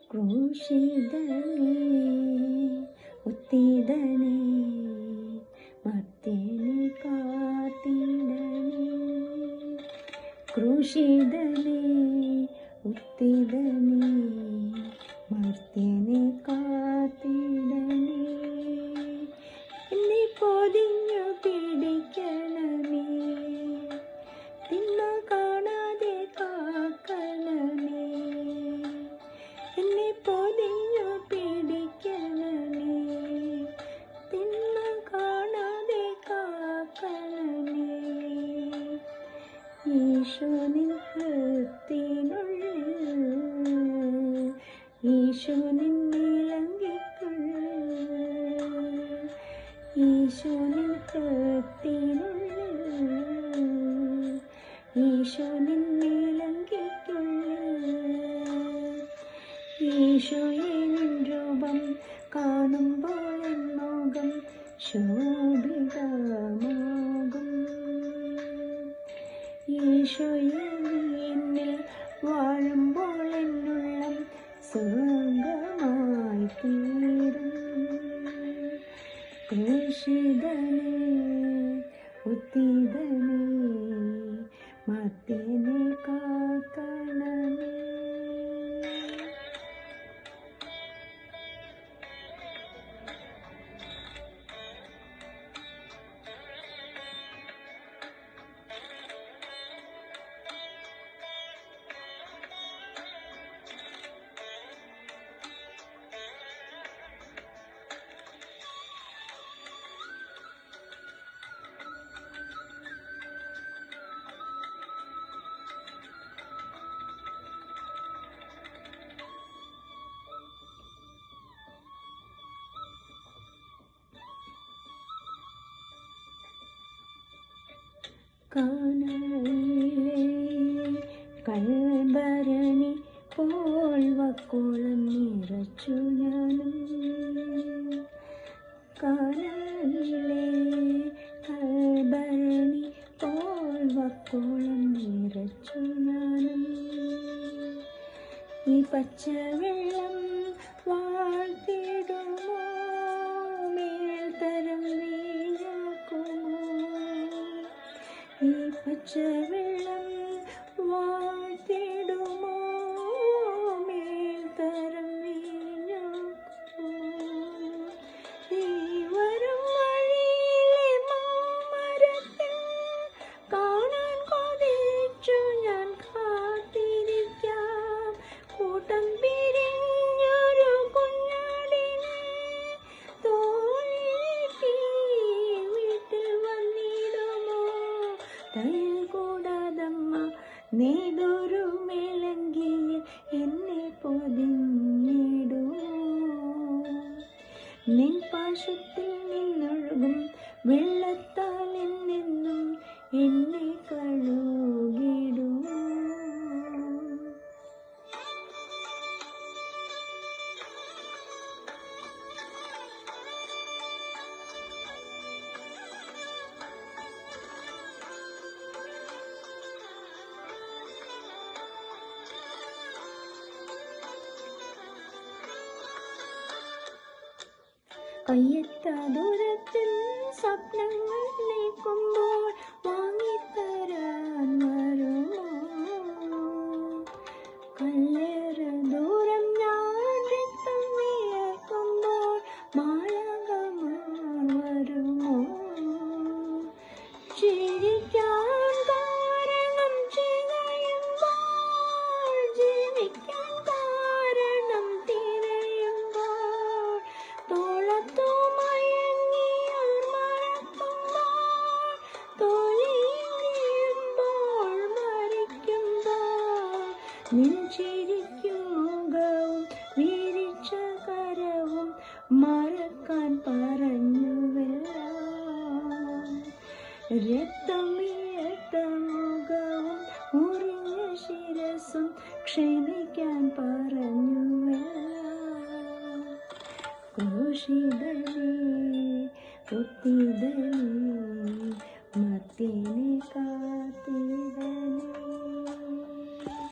ക്രൂശിതനേ ഉത്തിതനേ മർത്യനെ കാത്തിടണേ. ക്രൂശിതനേ ഉത്തിതനേ മർത്യനെ കാത്തിടണേ. എന്നെ പൊതിഞ്ഞു പിടിക്കണമേ, തിന്മ കാണാതെ കാക്കണമേ. എന്നെ പൊതിഞ്ഞു പിടിക്കണമേ, തിന്മ കാണാതെ കാക്കണമേ. ഈശോ നിൻ ഹൃത്തിനുള്ളിൽ, ഈശോ നിൻ വിളങ്ങിക്കുള്ളിൽ, ഈശോ നിൻ ഹൃത്തിനുള്ളിൽ, ഈശോ നിൻ വിളങ്ങിക്കുള്ളിൽ. ഈശോയെ നിൻ രൂപം കാണുമ്പോൾ എൻ മുഖം ശോഭിതമാകും. ഈശോയെ നീ എന്നിൽ വാഴുമ്പോൾ എന്നുള്ളം സ്വർഗമായി തീരും. ക്രൂശിതനേ ഉത്തിതനേ മർത്യനെ കാക്കണമേ. കാനായിലെ കൽഭരണി പോൽ വക്കോളം നിറച്ചു ഞാനും. കാനായിലെ കൽഭരണി പോൽ വക്കോളം നിറച്ചു ഞാനും. ഈ പച്ചവെള്ളം വാഴ്ത്തിടുമോ, മേൽത്തരം വീഴാക്കുമോ. ഈ പച്ചവെള്ളം വാഴ്ത്തിടുമോ, മേൽത്തരം വീഴാക്കുമോ. നീ വരും വഴിയിലെ മാമരത്തിൽ കാണാൻ കൊതിച്ചു ഞാൻ കാത്തിരിക്കാം. കൂട്ടം പിരിഞ്ഞൊരു കുഞ്ഞാടിനെ തോളിലേറ്റി വീട്ടിൽ വന്നിടുമോ. തയ്യൽ കൂടാതമ്മ നെയ്തൊരു മേലങ്കിയിൽ എന്നെ പൊതിഞ്ഞിടുമോ. നിൻ പാശത്തിൽ നിന്നൊഴുകും വെള്ളത്താൽ എന്നെന്നും എന്നെ കഴുകിടുമോ. കയ്യെത്താ ദൂരത്തിൽ സ്വപ്നങ്ങൾ നീക്കുമ്പോൾ വാങ്ങിത്തരാൻ വരുമോ. കല്ലേറെ ദൂരം ഞാൻ രക്തം വിയർക്കുമ്പോൾ മാളകമാർ വരുമോ. ചിരിക്കാൻ കാരണം ചികയുമ്പോൾ, ജീവിക്കാൻ കാരണം തിരയുമ്പോൾ, തോളത്തു മയങ്ങിയാൽ മറക്കുമ്പോൾ, തോലിയുമ്പോൾ മരിക്കുമ്പോൾ, നിൻ ചിരിക്കും മുഖവും വിരിച്ച കരവും മറക്കാൻ പറഞ്ഞുവല്ല. രക്തമിയത്ത മുഖവും മുറിഞ്ഞ ശിരസും ക്ഷമിക്കാൻ പറഞ്ഞുവല്ല. ക്രൂശിതനേ ഉത്തിതനേ